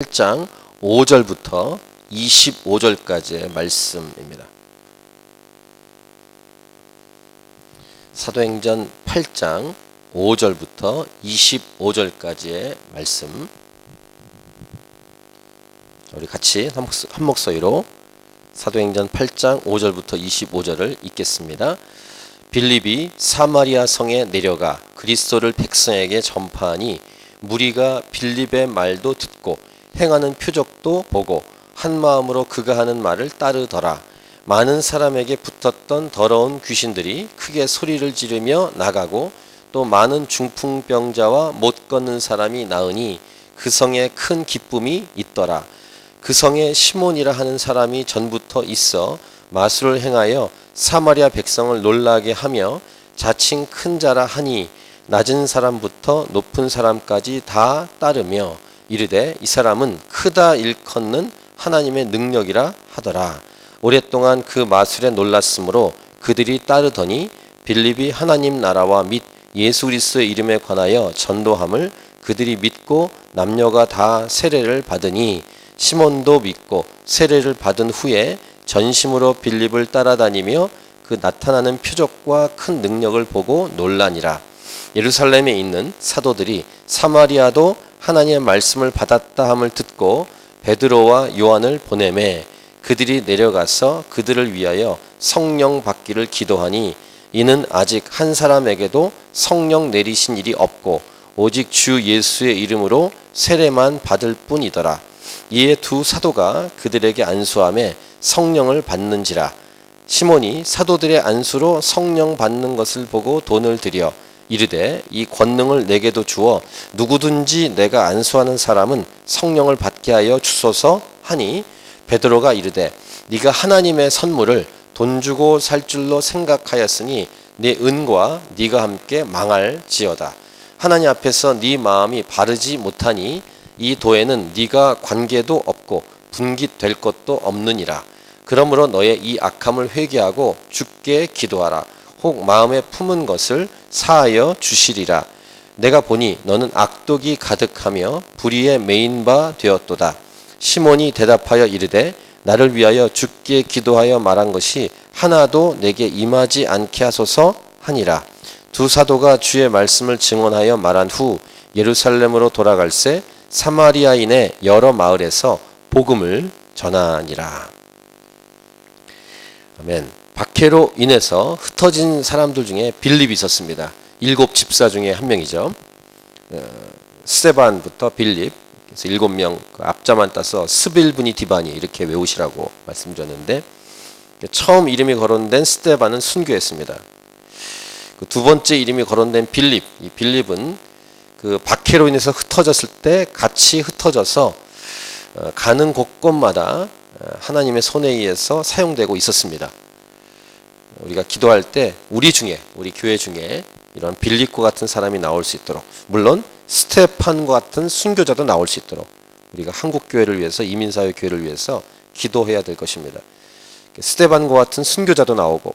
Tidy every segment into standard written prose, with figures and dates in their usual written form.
8장 5절부터 25절까지의 말씀입니다. 사도행전 8장 5절부터 25절까지의 말씀, 우리 같이 한 목소리로 사도행전 8장 5절부터 25절을 읽겠습니다. 빌립이 사마리아 성에 내려가 그리스도를 백성에게 전파하니 무리가 빌립의 말도 듣고 행하는 표적도 보고 한 마음으로 그가 하는 말을 따르더라. 많은 사람에게 붙었던 더러운 귀신들이 크게 소리를 지르며 나가고 또 많은 중풍병자와 못 걷는 사람이 나으니 그 성에 큰 기쁨이 있더라. 그 성에 시몬이라 하는 사람이 전부터 있어 마술을 행하여 사마리아 백성을 놀라게 하며 자칭 큰 자라 하니 낮은 사람부터 높은 사람까지 다 따르며 이르되 이 사람은 크다 일컫는 하나님의 능력이라 하더라. 오랫동안 그 마술에 놀랐으므로 그들이 따르더니 빌립이 하나님 나라와 및 예수 그리스도의 이름에 관하여 전도함을 그들이 믿고 남녀가 다 세례를 받으니 시몬도 믿고 세례를 받은 후에 전심으로 빌립을 따라다니며 그 나타나는 표적과 큰 능력을 보고 놀라니라. 예루살렘에 있는 사도들이 사마리아도 하나님의 말씀을 받았다 함을 듣고 베드로와 요한을 보내매 그들이 내려가서 그들을 위하여 성령 받기를 기도하니 이는 아직 한 사람에게도 성령 내리신 일이 없고 오직 주 예수의 이름으로 세례만 받을 뿐이더라. 이에 두 사도가 그들에게 안수하며 성령을 받는지라. 시몬이 사도들의 안수로 성령 받는 것을 보고 돈을 들여 이르되 이 권능을 내게도 주어 누구든지 내가 안수하는 사람은 성령을 받게 하여 주소서 하니 베드로가 이르되 네가 하나님의 선물을 돈 주고 살 줄로 생각하였으니 네 은과 네가 함께 망할지어다. 하나님 앞에서 네 마음이 바르지 못하니 이 도에는 네가 관계도 없고 분깃될 것도 없느니라. 그러므로 너의 이 악함을 회개하고 주께 기도하라. 혹 마음에 품은 것을 사하여 주시리라. 내가 보니 너는 악독이 가득하며 불의에 매인 바 되었도다. 시몬이 대답하여 이르되 나를 위하여 주께 기도하여 말한 것이 하나도 내게 임하지 않게 하소서 하니라. 두 사도가 주의 말씀을 증언하여 말한 후 예루살렘으로 돌아갈새 사마리아인의 여러 마을에서 복음을 전하니라. 아멘. 박해로 인해서 흩어진 사람들 중에 빌립이 있었습니다. 7 집사 중에 한 명이죠. 스데반부터 빌립, 그래서 7명 그 앞자만 따서 스빌브니 디바니 이렇게 외우시라고 말씀드렸는데 처음 이름이 거론된 스데반은 순교했습니다. 그 두 번째 이름이 거론된 빌립, 이 빌립은 그 박해로 인해서 흩어졌을 때 같이 흩어져서 가는 곳곳마다 하나님의 손에 의해서 사용되고 있었습니다. 우리가 기도할 때 우리 교회 중에 이런 빌립과 같은 사람이 나올 수 있도록, 물론 스테판과 같은 순교자도 나올 수 있도록 우리가 한국교회를 위해서, 이민사회 교회를 위해서 기도해야 될 것입니다. 스테반과 같은 순교자도 나오고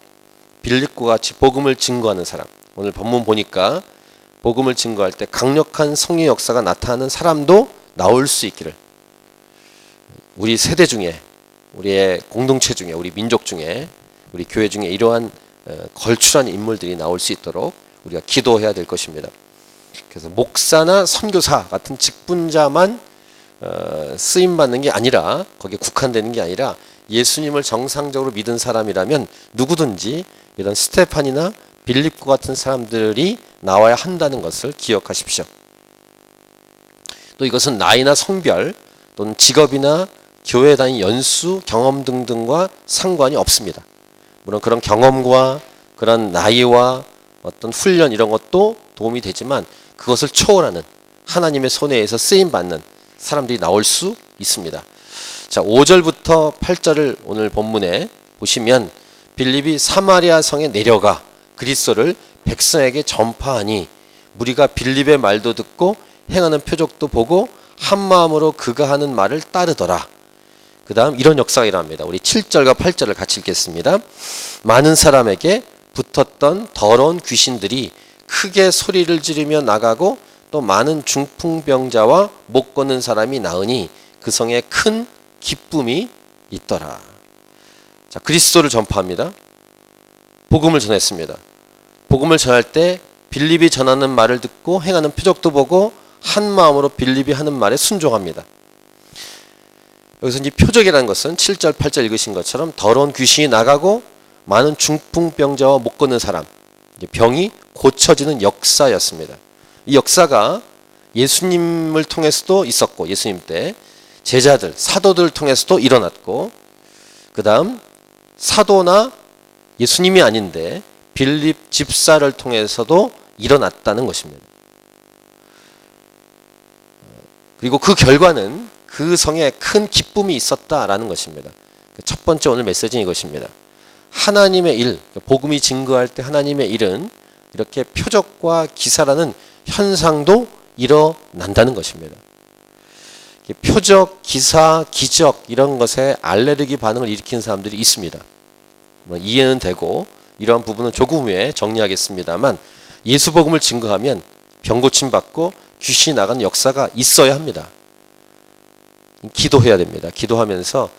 빌립과 같이 복음을 증거하는 사람, 오늘 본문 보니까 복음을 증거할 때 강력한 성령의 역사가 나타나는 사람도 나올 수 있기를, 우리 세대 중에, 우리의 공동체 중에, 우리 민족 중에, 우리 교회 중에 이러한 걸출한 인물들이 나올 수 있도록 우리가 기도해야 될 것입니다. 그래서 목사나 선교사 같은 직분자만 쓰임받는 게 아니라, 거기에 국한되는 게 아니라 예수님을 정상적으로 믿은 사람이라면 누구든지 이런 스테판이나 빌립과 같은 사람들이 나와야 한다는 것을 기억하십시오. 또 이것은 나이나 성별 또는 직업이나 교회 다닌 연수, 경험 등등과 상관이 없습니다. 물론 그런 경험과 그런 나이와 어떤 훈련 이런 것도 도움이 되지만 그것을 초월하는 하나님의 손에 의해서 쓰임받는 사람들이 나올 수 있습니다. 자, 5절부터 8절을 오늘 본문에 보시면 빌립이 사마리아 성에 내려가 그리스도를 백성에게 전파하니 무리가 빌립의 말도 듣고 행하는 표적도 보고 한 마음으로 그가 하는 말을 따르더라. 그 다음 이런 역사가 일어납니다. 우리 7절과 8절을 같이 읽겠습니다. 많은 사람에게 붙었던 더러운 귀신들이 크게 소리를 지르며 나가고 또 많은 중풍병자와 못 걷는 사람이 나으니 그 성에 큰 기쁨이 있더라. 자, 그리스도를 전파합니다. 복음을 전했습니다. 복음을 전할 때 빌립이 전하는 말을 듣고 행하는 표적도 보고 한 마음으로 빌립이 하는 말에 순종합니다. 여기서 이제 표적이라는 것은 7절, 8절 읽으신 것처럼 더러운 귀신이 나가고 많은 중풍병자와 못 걷는 사람, 병이 고쳐지는 역사였습니다. 이 역사가 예수님을 통해서도 있었고, 예수님 때 제자들, 사도들을 통해서도 일어났고, 그 다음 사도나 예수님이 아닌데 빌립 집사를 통해서도 일어났다는 것입니다. 그리고 그 결과는 그 성에 큰 기쁨이 있었다라는 것입니다. 첫 번째 오늘 메시지는 이것입니다. 하나님의 일, 복음이 증거할 때 하나님의 일은 이렇게 표적과 기사라는 현상도 일어난다는 것입니다. 표적, 기사, 기적 이런 것에 알레르기 반응을 일으키는 사람들이 있습니다. 이해는 되고 이러한 부분은 조금 후에 정리하겠습니다만, 예수 복음을 증거하면 병 고침 받고 귀신이 나가는 역사가 있어야 합니다. 기도해야 됩니다. 기도하면서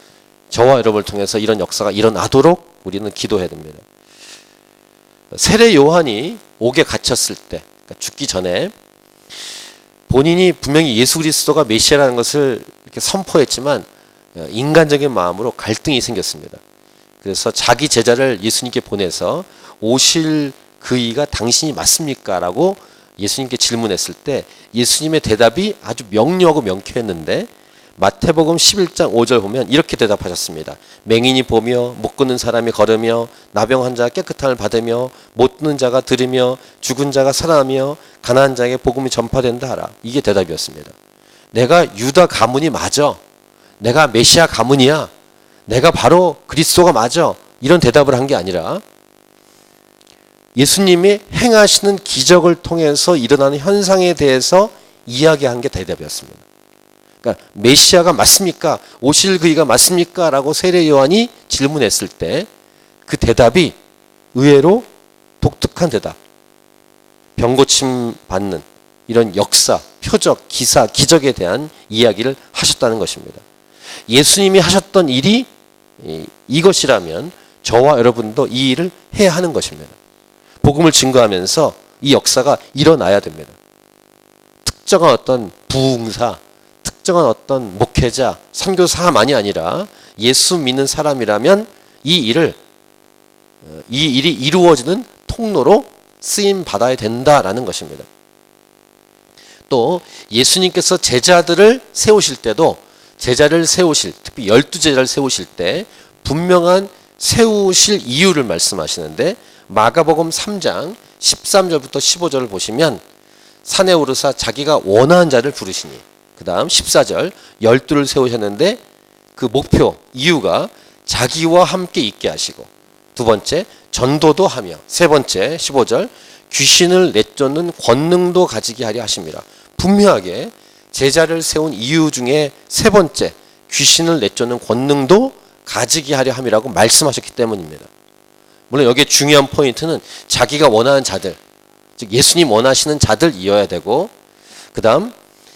저와 여러분을 통해서 이런 역사가 일어나도록 우리는 기도해야 됩니다. 세례 요한이 옥에 갇혔을 때, 그러니까 죽기 전에 본인이 분명히 예수 그리스도가 메시아라는 것을 이렇게 선포했지만 인간적인 마음으로 갈등이 생겼습니다. 그래서 자기 제자를 예수님께 보내서 오실 그 이가 당신이 맞습니까? 라고 예수님께 질문했을 때 예수님의 대답이 아주 명료하고 명쾌했는데, 마태복음 11장 5절 보면 이렇게 대답하셨습니다. 맹인이 보며 못 걷는 사람이 걸으며 나병 환자가 깨끗함을 받으며 못 듣는 자가 들으며 죽은 자가 살아나며 가난한 자에게 복음이 전파된다 하라. 이게 대답이었습니다. 내가 유다 가문이 맞아. 내가 메시아 가문이야. 내가 바로 그리스도가 맞아. 이런 대답을 한 게 아니라 예수님이 행하시는 기적을 통해서 일어나는 현상에 대해서 이야기한 게 대답이었습니다. 그러니까 메시아가 맞습니까? 오실 그이가 맞습니까? 라고 세례 요한이 질문했을 때 그 대답이 의외로 독특한 대답. 병 고침 받는 이런 역사, 표적, 기사, 기적에 대한 이야기를 하셨다는 것입니다. 예수님이 하셨던 일이 이것이라면 저와 여러분도 이 일을 해야 하는 것입니다. 복음을 증거하면서 이 역사가 일어나야 됩니다. 특정한 어떤 부흥사, 특정한 어떤 목회자, 선교사만이 아니라 예수 믿는 사람이라면 이 일이 이루어지는 통로로 쓰임 받아야 된다라는 것입니다. 또 예수님께서 제자들을 세우실 때도 특히 12제자를 세우실 때 분명한 세우실 이유를 말씀하시는데, 마가복음 3장 13절부터 15절을 보시면 산에 오르사 자기가 원하는 자를 부르시니, 그 다음 14절 12를 세우셨는데 그 목표, 이유가 자기와 함께 있게 하시고, 두 번째 전도도 하며, 세 번째 15절 귀신을 내쫓는 권능도 가지게 하려 하십니다. 분명하게 제자를 세운 이유 중에 세 번째, 귀신을 내쫓는 권능도 가지게 하려 함이라고 말씀하셨기 때문입니다. 물론 여기에 중요한 포인트는 자기가 원하는 자들, 즉 예수님 원하시는 자들이어야 되고, 그 다음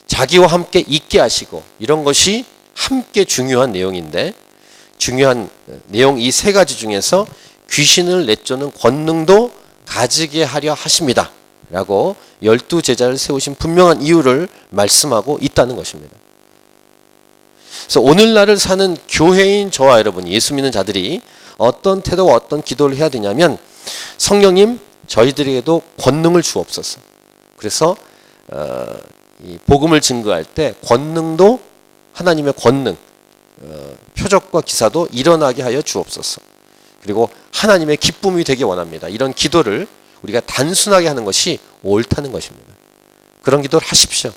자기와 함께 있게 하시고, 이런 것이 함께 중요한 내용인데, 중요한 내용 이 세 가지 중에서 귀신을 내쫓는 권능도 가지게 하려 하십니다 라고 12제자를 세우신 분명한 이유를 말씀하고 있다는 것입니다. 그래서 오늘날을 사는 교회인 저와 여러분, 예수 믿는 자들이 어떤 태도와 어떤 기도를 해야 되냐면, 성령님 저희들에게도 권능을 주옵소서. 그래서 이 복음을 증거할 때 권능도, 하나님의 권능, 표적과 기사도 일어나게 하여 주옵소서. 그리고 하나님의 기쁨이 되기 원합니다. 이런 기도를 우리가 단순하게 하는 것이 옳다는 것입니다. 그런 기도를 하십시오.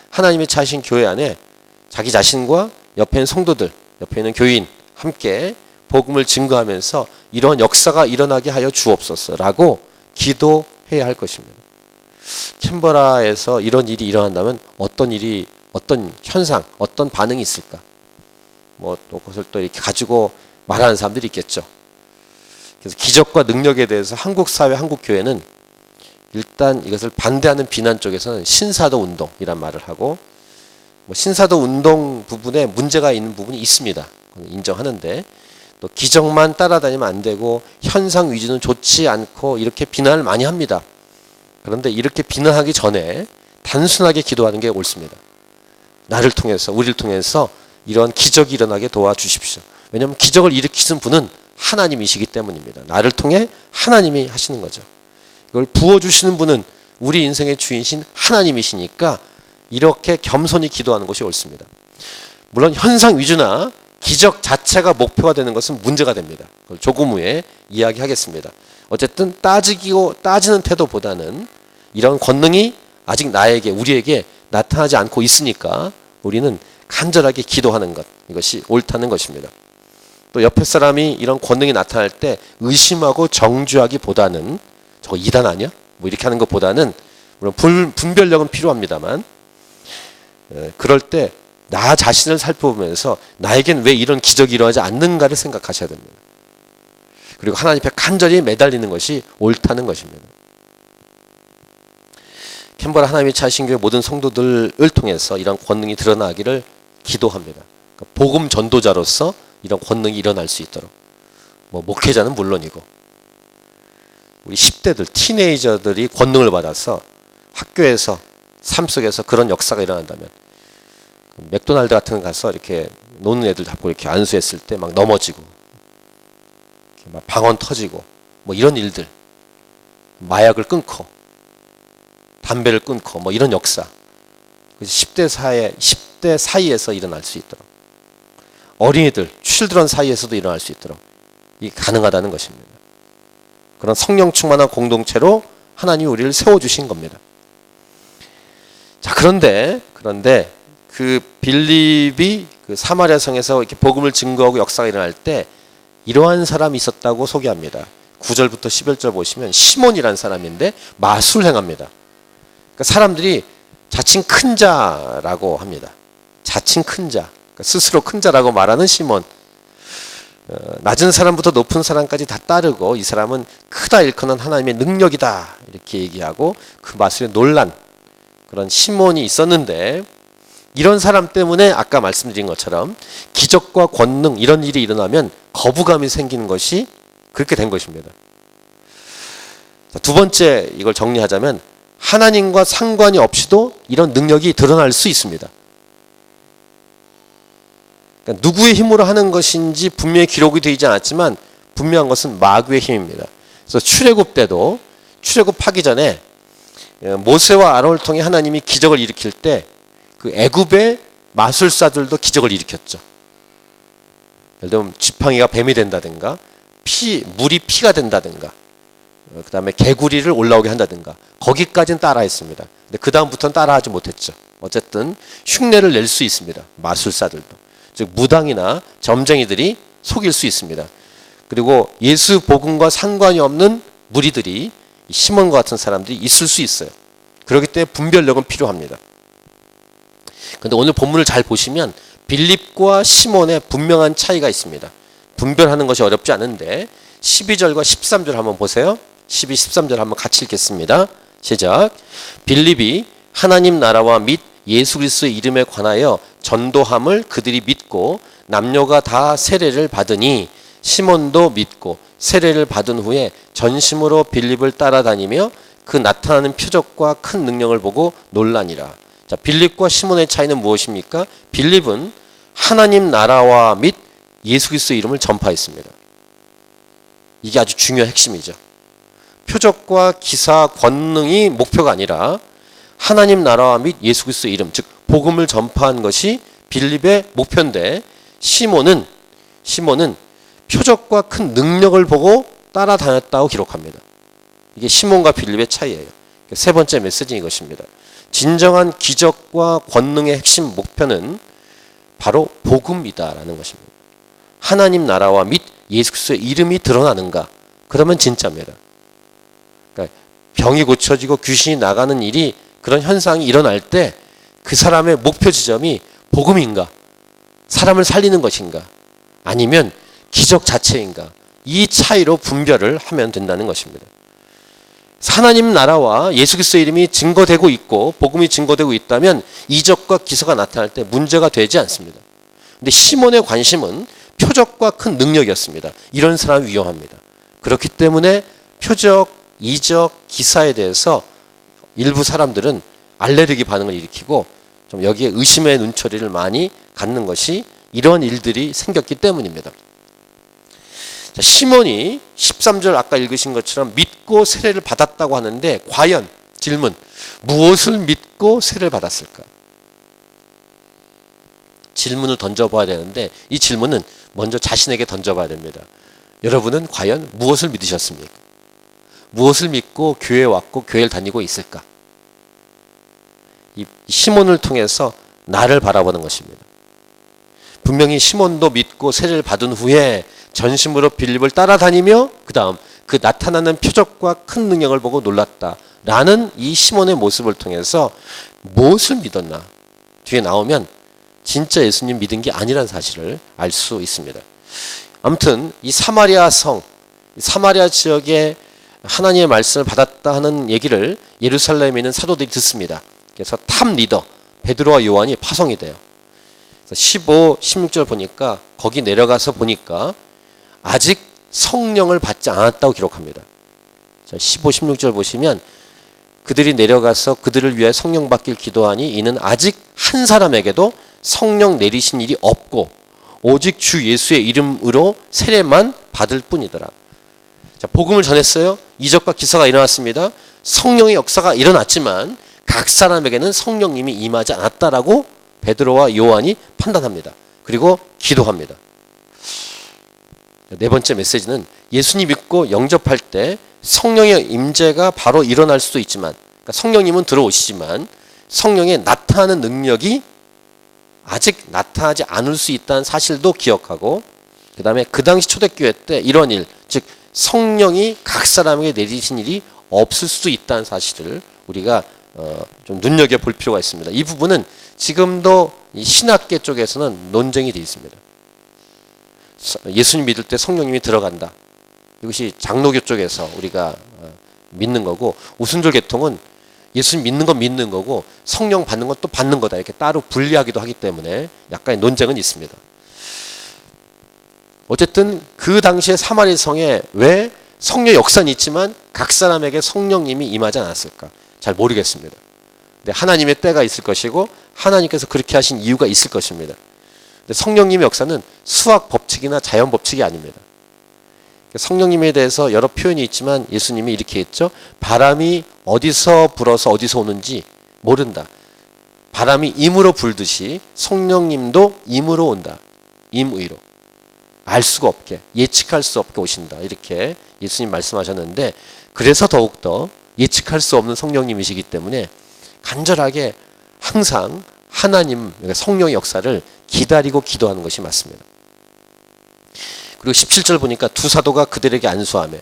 하나님의 차신 교회 안에 자기 자신과 옆에 있는 성도들, 옆에 있는 교인 함께 복음을 증거하면서 이런 역사가 일어나게 하여 주옵소서라고 기도해야 할 것입니다. 캔버라에서 이런 일이 일어난다면 어떤 일이, 어떤 현상, 어떤 반응이 있을까? 또 그것을 또 이렇게 가지고 말하는 사람들이 있겠죠. 그래서 기적과 능력에 대해서 한국 사회, 한국 교회는 일단 이것을 반대하는 비난 쪽에서는 신사도 운동이란 말을 하고, 뭐 신사도 운동 부분에 문제가 있는 부분이 있습니다. 인정하는데 또 기적만 따라다니면 안 되고 현상 위주는 좋지 않고 이렇게 비난을 많이 합니다. 그런데 이렇게 비난하기 전에 단순하게 기도하는 게 옳습니다. 나를 통해서, 우리를 통해서 이런 기적이 일어나게 도와주십시오. 왜냐하면 기적을 일으키신 분은 하나님이시기 때문입니다. 나를 통해 하나님이 하시는 거죠. 이걸 부어주시는 분은 우리 인생의 주인이신 하나님이시니까 이렇게 겸손히 기도하는 것이 옳습니다. 물론 현상 위주나 기적 자체가 목표가 되는 것은 문제가 됩니다. 그걸 조금 후에 이야기하겠습니다. 어쨌든 따지는 태도보다는 이런 권능이 아직 나에게, 우리에게 나타나지 않고 있으니까 우리는 간절하게 기도하는 것, 이것이 옳다는 것입니다. 또 옆에 사람이 이런 권능이 나타날 때 의심하고 정죄하기보다는 저거 이단 아니야? 뭐 이렇게 하는 것보다는 물론 분별력은 필요합니다만 그럴 때 나 자신을 살펴보면서 나에겐 왜 이런 기적이 일어나지 않는가를 생각하셔야 됩니다. 그리고 하나님 앞에 간절히 매달리는 것이 옳다는 것입니다. 캔버라 하나님의 차신교회 모든 성도들을 통해서 이런 권능이 드러나기를 기도합니다. 그러니까 복음 전도자로서 이런 권능이 일어날 수 있도록, 뭐 목회자는 물론이고 우리 10대들, 티네이저들이 권능을 받아서 학교에서, 삶 속에서 그런 역사가 일어난다면 맥도날드 같은 데 가서 이렇게 노는 애들 잡고 이렇게 안수했을 때 막 넘어지고 막 방언 터지고 뭐 이런 일들, 마약을 끊고 담배를 끊고 뭐 이런 역사, 10대 사이에서 일어날 수 있도록, 어린이들, 칠드런 사이에서도 일어날 수 있도록 이게 가능하다는 것입니다. 그런 성령 충만한 공동체로 하나님이 우리를 세워주신 겁니다. 자, 그런데 그 빌립이 그 사마리아 성에서 이렇게 복음을 증거하고 역사가 일어날 때 이러한 사람이 있었다고 소개합니다. 9절부터 11절 보시면 시몬이라는 사람인데 마술을 행합니다. 그러니까 사람들이 자칭 큰 자라고 합니다. 자칭 큰 자, 그러니까 스스로 큰 자라고 말하는 시몬. 낮은 사람부터 높은 사람까지 다 따르고 이 사람은 크다 일컫는 하나님의 능력이다 이렇게 얘기하고 그 마술에 놀란 그런 시몬이 있었는데, 이런 사람 때문에 아까 말씀드린 것처럼 기적과 권능 이런 일이 일어나면 거부감이 생기는 것이 그렇게 된 것입니다. 두 번째, 이걸 정리하자면 하나님과 상관이 없이도 이런 능력이 드러날 수 있습니다. 그러니까 누구의 힘으로 하는 것인지 분명히 기록이 되지 않았지만 분명한 것은 마귀의 힘입니다. 그래서 출애굽 때도, 출애굽하기 전에 모세와 아론을 통해 하나님이 기적을 일으킬 때 그 애굽의 마술사들도 기적을 일으켰죠. 예를 들면 지팡이가 뱀이 된다든가, 물이 피가 된다든가, 그 다음에 개구리를 올라오게 한다든가, 거기까지는 따라했습니다. 근데 그 다음부터는 따라하지 못했죠. 어쨌든 흉내를 낼 수 있습니다. 마술사들도. 즉 무당이나 점쟁이들이 속일 수 있습니다. 그리고 예수 복음과 상관이 없는 무리들이, 시몬과 같은 사람들이 있을 수 있어요. 그렇기 때문에 분별력은 필요합니다. 그런데 오늘 본문을 잘 보시면 빌립과 시몬의 분명한 차이가 있습니다. 분별하는 것이 어렵지 않은데 12절과 13절 한번 보세요. 12, 13절 한번 같이 읽겠습니다. 시작. 빌립이 하나님 나라와 및 예수 그리스도의 이름에 관하여 전도함을 그들이 믿고 남녀가 다 세례를 받으니 시몬도 믿고 세례를 받은 후에 전심으로 빌립을 따라다니며 그 나타나는 표적과 큰 능력을 보고 놀라니라. 자, 빌립과 시몬의 차이는 무엇입니까? 빌립은 하나님 나라와 및 예수 그리스도의 이름을 전파했습니다. 이게 아주 중요한 핵심이죠. 표적과 기사, 권능이 목표가 아니라 하나님 나라와 및 예수 그리스도의 이름, 즉 복음을 전파한 것이 빌립의 목표인데, 시몬은 표적과 큰 능력을 보고 따라다녔다고 기록합니다. 이게 시몬과 빌립의 차이예요. 세 번째 메시지는 이것입니다. 진정한 기적과 권능의 핵심 목표는 바로 복음이다라는 것입니다. 하나님 나라와 및 예수 그리스도의 이름이 드러나는가? 그러면 진짜입니다. 그러니까 병이 고쳐지고 귀신이 나가는 일이, 그런 현상이 일어날 때 그 사람의 목표 지점이 복음인가? 사람을 살리는 것인가? 아니면 기적 자체인가? 이 차이로 분별을 하면 된다는 것입니다. 하나님 나라와 예수 그리스도의 이름이 증거되고 있고 복음이 증거되고 있다면 이적과 기사가 나타날 때 문제가 되지 않습니다. 근데 시몬의 관심은 표적과 큰 능력이었습니다. 이런 사람 위험합니다. 그렇기 때문에 표적, 이적, 기사에 대해서 일부 사람들은 알레르기 반응을 일으키고 좀 여기에 의심의 눈초리를 많이 갖는 것이 이런 일들이 생겼기 때문입니다. 자, 시몬이 13절 아까 읽으신 것처럼 믿고 세례를 받았다고 하는데 과연 질문, 무엇을 믿고 세례를 받았을까? 질문을 던져봐야 되는데 이 질문은 먼저 자신에게 던져봐야 됩니다. 여러분은 과연 무엇을 믿으셨습니까? 무엇을 믿고 교회에 왔고 교회를 다니고 있을까? 이 시몬을 통해서 나를 바라보는 것입니다. 분명히 시몬도 믿고 세례를 받은 후에 전심으로 빌립을 따라다니며 그 다음 그 나타나는 표적과 큰 능력을 보고 놀랐다라는 이 시몬의 모습을 통해서 무엇을 믿었나? 뒤에 나오면 진짜 예수님 믿은 게 아니라는 사실을 알 수 있습니다. 아무튼 이 사마리아 성, 사마리아 지역에 하나님의 말씀을 받았다 하는 얘기를 예루살렘에 있는 사도들이 듣습니다. 그래서 탑 리더 베드로와 요한이 파송이 돼요. 15, 16절 보니까 거기 내려가서 보니까 아직 성령을 받지 않았다고 기록합니다. 15, 16절 보시면 그들이 내려가서 그들을 위해 성령 받길 기도하니 이는 아직 한 사람에게도 성령 내리신 일이 없고 오직 주 예수의 이름으로 세례만 받을 뿐이더라. 자, 복음을 전했어요. 이적과 기사가 일어났습니다. 성령의 역사가 일어났지만 각 사람에게는 성령님이 임하지 않았다라고 베드로와 요한이 판단합니다. 그리고 기도합니다. 네 번째 메시지는 예수님 믿고 영접할 때 성령의 임재가 바로 일어날 수도 있지만 그러니까 성령님은 들어오시지만 성령의 나타나는 능력이 아직 나타나지 않을 수 있다는 사실도 기억하고 그 다음에 그 당시 초대교회 때 이런 일, 즉 성령이 각 사람에게 내리신 일이 없을 수도 있다는 사실을 우리가 좀 눈여겨볼 필요가 있습니다. 이 부분은 지금도 이 신학계 쪽에서는 논쟁이 되어 있습니다. 예수님 믿을 때 성령님이 들어간다. 이것이 장로교 쪽에서 우리가 믿는 거고 오순절 계통은 예수님 믿는 건 믿는 거고 성령 받는 건 또 받는 거다. 이렇게 따로 분리하기도 하기 때문에 약간의 논쟁은 있습니다. 어쨌든 그 당시에 사마리 성에 왜 성령 역사는 있지만 각 사람에게 성령님이 임하지 않았을까? 잘 모르겠습니다. 근데 하나님의 때가 있을 것이고 하나님께서 그렇게 하신 이유가 있을 것입니다. 근데 성령님의 역사는 수학 법칙이나 자연 법칙이 아닙니다. 성령님에 대해서 여러 표현이 있지만 예수님이 이렇게 했죠. 바람이 어디서 불어서 어디서 오는지 모른다. 바람이 임으로 불듯이 성령님도 임으로 온다. 임의로. 알 수가 없게, 예측할 수 없게 오신다. 이렇게 예수님 말씀하셨는데 그래서 더욱더 예측할 수 없는 성령님이시기 때문에 간절하게 항상 하나님, 성령의 역사를 기다리고 기도하는 것이 맞습니다. 그리고 17절 보니까 두 사도가 그들에게 안수하며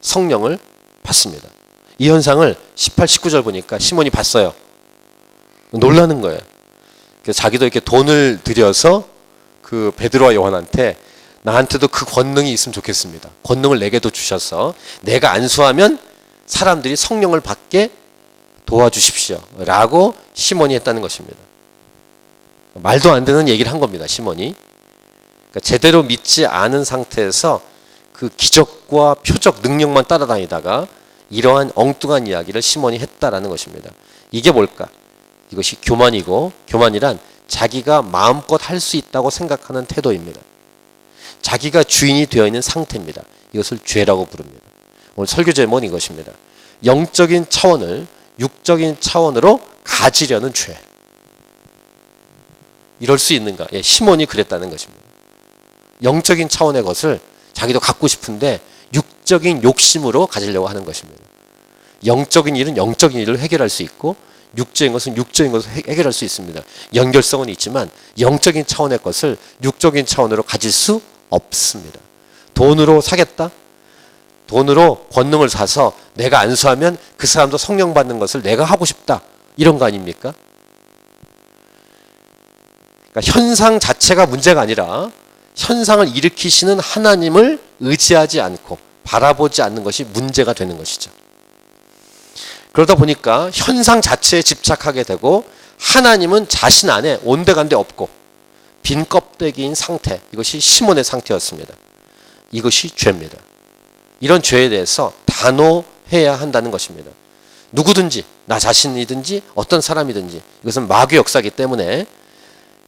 성령을 받습니다. 이 현상을 18, 19절 보니까 시몬이 봤어요. 놀라는 거예요. 그래서 자기도 이렇게 돈을 들여서 그 베드로와 요한한테 나한테도 그 권능이 있으면 좋겠습니다. 권능을 내게도 주셔서 내가 안수하면 사람들이 성령을 받게 도와주십시오. 라고 시몬이 했다는 것입니다. 말도 안 되는 얘기를 한 겁니다. 시몬이. 그러니까 제대로 믿지 않은 상태에서 그 기적과 표적 능력만 따라다니다가 이러한 엉뚱한 이야기를 시몬이 했다라는 것입니다. 이게 뭘까? 이것이 교만이고 교만이란 자기가 마음껏 할 수 있다고 생각하는 태도입니다. 자기가 주인이 되어 있는 상태입니다. 이것을 죄라고 부릅니다. 오늘 설교 제목은 이것입니다. 영적인 차원을 육적인 차원으로 가지려는 죄. 이럴 수 있는가? 예, 시몬이 그랬다는 것입니다. 영적인 차원의 것을 자기도 갖고 싶은데 육적인 욕심으로 가지려고 하는 것입니다. 영적인 일은 영적인 일을 해결할 수 있고 육적인 것은 육적인 것을 해결할 수 있습니다. 연결성은 있지만 영적인 차원의 것을 육적인 차원으로 가질 수 없습니다. 돈으로 사겠다? 돈으로 권능을 사서 내가 안수하면 그 사람도 성령 받는 것을 내가 하고 싶다. 이런 거 아닙니까? 그러니까 현상 자체가 문제가 아니라 현상을 일으키시는 하나님을 의지하지 않고 바라보지 않는 것이 문제가 되는 것이죠. 그러다 보니까 현상 자체에 집착하게 되고 하나님은 자신 안에 온데간데 없고 빈 껍데기인 상태, 이것이 시몬의 상태였습니다. 이것이 죄입니다. 이런 죄에 대해서 단호해야 한다는 것입니다. 누구든지, 나 자신이든지 어떤 사람이든지, 이것은 마귀의 역사이기 때문에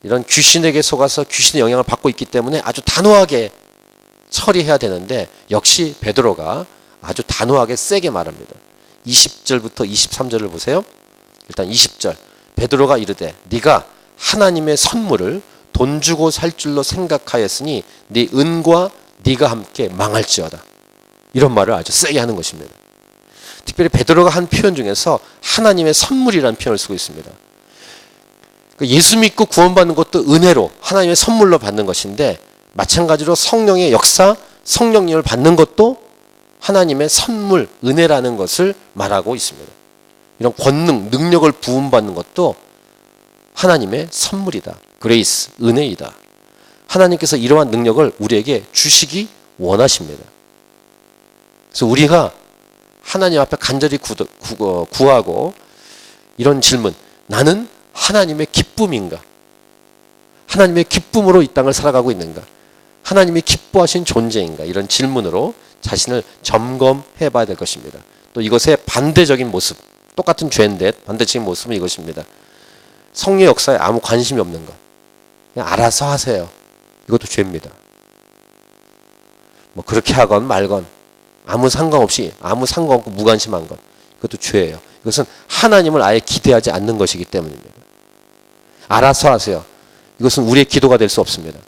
이런 귀신에게 속아서 귀신의 영향을 받고 있기 때문에 아주 단호하게 처리해야 되는데, 역시 베드로가 아주 단호하게 세게 말합니다. 20절부터 23절을 보세요. 일단 20절, 베드로가 이르되 네가 하나님의 선물을 돈 주고 살 줄로 생각하였으니 네 은과 네가 함께 망할지어다. 이런 말을 아주 세게 하는 것입니다. 특별히 베드로가 한 표현 중에서 하나님의 선물이라는 표현을 쓰고 있습니다. 예수 믿고 구원받는 것도 은혜로 하나님의 선물로 받는 것인데, 마찬가지로 성령의 역사, 성령님을 받는 것도 하나님의 선물, 은혜라는 것을 말하고 있습니다. 이런 권능, 능력을 부음받는 것도 하나님의 선물이다. 그레이스, 은혜이다. 하나님께서 이러한 능력을 우리에게 주시기 원하십니다. 그래서 우리가 하나님 앞에 간절히 구하고 이런 질문, 나는 하나님의 기쁨인가? 하나님의 기쁨으로 이 땅을 살아가고 있는가? 하나님이 기뻐하신 존재인가? 이런 질문으로 자신을 점검해 봐야 될 것입니다. 또 이것의 반대적인 모습, 똑같은 죄인데 반대적인 모습은 이것입니다. 성령 역사에 아무 관심이 없는 것, 그냥 알아서 하세요. 이것도 죄입니다. 뭐 그렇게 하건 말건 아무 상관없고 무관심한 것, 이것도 죄예요. 이것은 하나님을 아예 기대하지 않는 것이기 때문입니다. 알아서 하세요. 이것은 우리의 기도가 될 수 없습니다.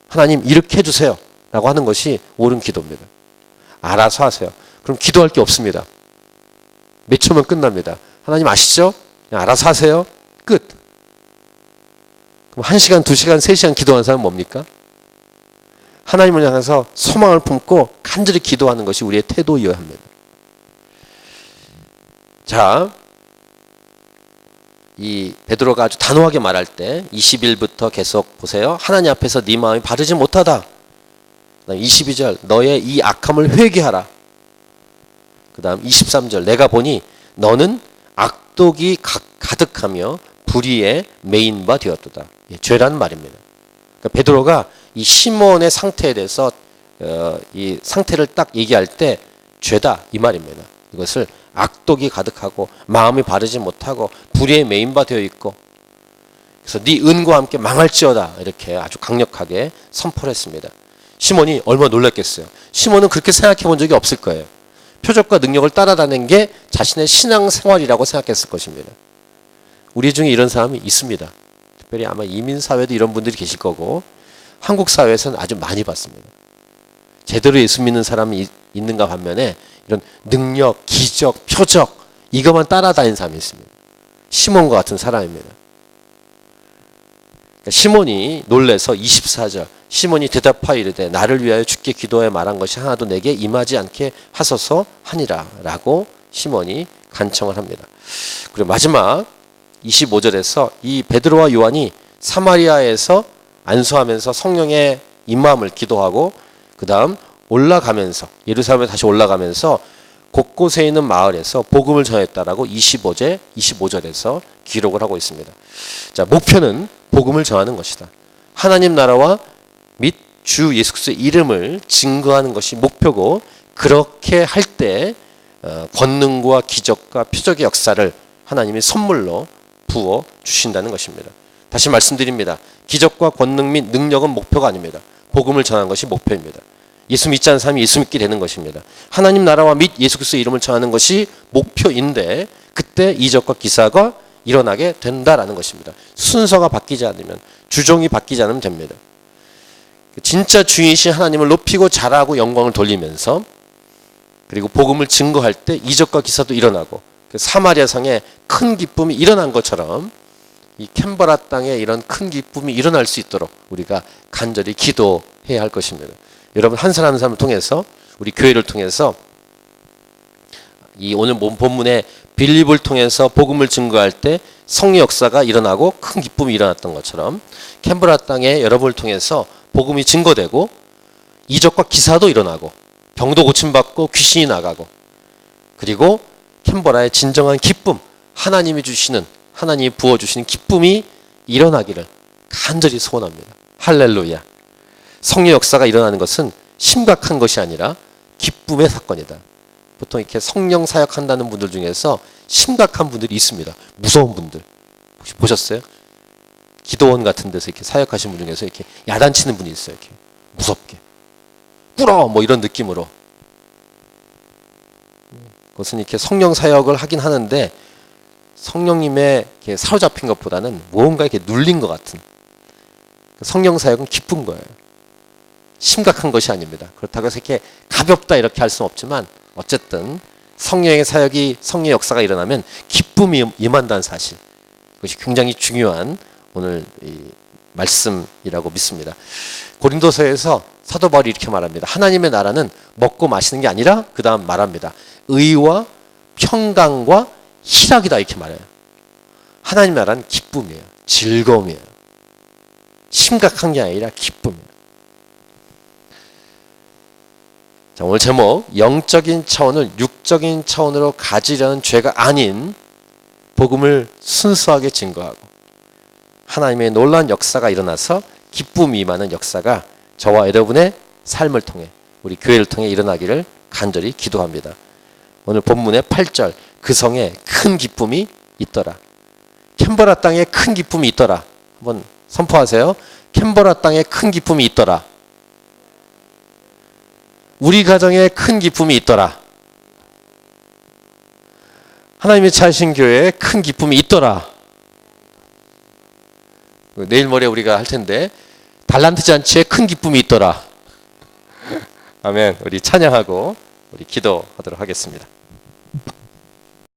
하나님 이렇게 해주세요 라고 하는 것이 옳은 기도입니다. 알아서 하세요. 그럼 기도할 게 없습니다. 몇 초면 끝납니다. 하나님 아시죠? 그냥 알아서 하세요. 끝. 그럼 1시간, 2시간, 3시간 기도하는 사람은 뭡니까? 하나님을 향해서 소망을 품고 간절히 기도하는 것이 우리의 태도이어야 합니다. 자, 이 베드로가 아주 단호하게 말할 때 21부터 계속 보세요. 하나님 앞에서 네 마음이 바르지 못하다. 그 다음 22절, 너의 이 악함을 회개하라. 그 다음 23절, 내가 보니 너는 악독이 가득하며 불의에 매인 바 되었도다. 죄라는 말입니다. 그러니까 베드로가 이 시몬의 상태에 대해서 이 상태를 딱 얘기할 때 죄다 이 말입니다. 이것을 악독이 가득하고 마음이 바르지 못하고 불의에 매인 바 되어 있고, 그래서 네 은과 함께 망할지어다, 이렇게 아주 강력하게 선포를 했습니다. 시몬이 얼마나 놀랐겠어요. 시몬은 그렇게 생각해 본 적이 없을 거예요. 표적과 능력을 따라다니는 게 자신의 신앙생활이라고 생각했을 것입니다. 우리 중에 이런 사람이 있습니다. 특별히 아마 이민사회도 이런 분들이 계실 거고, 한국 사회에서는 아주 많이 봤습니다. 제대로 예수 믿는 사람이 있는가 반면에 이런 능력, 기적, 표적, 이것만 따라다니는 사람이 있습니다. 시몬과 같은 사람입니다. 그러니까 시몬이 놀래서 24절, 시몬이 대답하여 이르되 나를 위하여 주께 기도하여 말한 것이 하나도 내게 임하지 않게 하소서 하니라 라고 시몬이 간청을 합니다. 그리고 마지막 25절에서 이 베드로와 요한이 사마리아에서 안수하면서 성령의 임함을 기도하고, 그 다음 올라가면서 예루살렘에 다시 올라가면서 곳곳에 있는 마을에서 복음을 전했다라고 25절에서 기록을 하고 있습니다. 자, 목표는 복음을 전하는 것이다. 하나님 나라와 및 주 예수 그리스도의 이름을 증거하는 것이 목표고, 그렇게 할 때 권능과 기적과 표적의 역사를 하나님이 선물로 부어 주신다는 것입니다. 다시 말씀드립니다. 기적과 권능 및 능력은 목표가 아닙니다. 복음을 전하는 것이 목표입니다. 예수 믿지 않는 사람이 예수 믿게 되는 것입니다. 하나님 나라와 및 예수 그리스도의 이름을 전하는 것이 목표인데, 그때 이적과 기사가 일어나게 된다라는 것입니다. 순서가 바뀌지 않으면, 주종이 바뀌지 않으면 됩니다. 진짜 주인이신 하나님을 높이고 잘하고 영광을 돌리면서, 그리고 복음을 증거할 때 이적과 기사도 일어나고, 사마리아 성에 큰 기쁨이 일어난 것처럼 이 캔버라 땅에 이런 큰 기쁨이 일어날 수 있도록 우리가 간절히 기도해야 할 것입니다. 여러분, 한 사람 한 사람을 통해서, 우리 교회를 통해서, 이 오늘 본문의 빌립을 통해서 복음을 증거할 때 성령 역사가 일어나고 큰 기쁨이 일어났던 것처럼, 캔버라 땅에 여러분을 통해서 복음이 증거되고 이적과 기사도 일어나고 병도 고침받고 귀신이 나가고, 그리고 캔버라의 진정한 기쁨, 하나님이 주시는, 하나님이 부어주시는 기쁨이 일어나기를 간절히 소원합니다. 할렐루야. 성령 역사가 일어나는 것은 심각한 것이 아니라 기쁨의 사건이다. 보통 이렇게 성령 사역한다는 분들 중에서 심각한 분들이 있습니다. 무서운 분들. 혹시 보셨어요? 기도원 같은 데서 이렇게 사역하신 분 중에서 이렇게 야단치는 분이 있어요. 이렇게 무섭게. 꿇어! 뭐 이런 느낌으로. 그것은 이렇게 성령 사역을 하긴 하는데 성령님의 이렇게 사로잡힌 것보다는 무언가 이렇게 눌린 것 같은. 성령 사역은 기쁜 거예요. 심각한 것이 아닙니다. 그렇다고 해서 이렇게 가볍다 이렇게 할 수는 없지만 어쨌든 성령의 사역이, 성령의 역사가 일어나면 기쁨이 임한다는 사실. 그것이 굉장히 중요한 오늘 이 말씀이라고 믿습니다. 고린도서에서 사도 바울이 이렇게 말합니다. 하나님의 나라는 먹고 마시는 게 아니라 그 다음 말합니다. 의와 평강과 희락이다 이렇게 말해요. 하나님의 나라는 기쁨이에요. 즐거움이에요. 심각한 게 아니라 기쁨이에요. 자, 오늘 제목, 영적인 차원을 육적인 차원으로 가지려는 죄가 아닌 복음을 순수하게 증거하고 하나님의 놀라운 역사가 일어나서 기쁨이 임하는 역사가 저와 여러분의 삶을 통해, 우리 교회를 통해 일어나기를 간절히 기도합니다. 오늘 본문의 8절, 그 성에 큰 기쁨이 있더라. 캔버라 땅에 큰 기쁨이 있더라. 한번 선포하세요. 캔버라 땅에 큰 기쁨이 있더라. 우리 가정에 큰 기쁨이 있더라. 하나님의 차신 교회에 큰 기쁨이 있더라. 내일 모레 우리가 할 텐데 달란트 잔치에 큰 기쁨이 있더라. 아멘. 우리 찬양하고 우리 기도하도록 하겠습니다.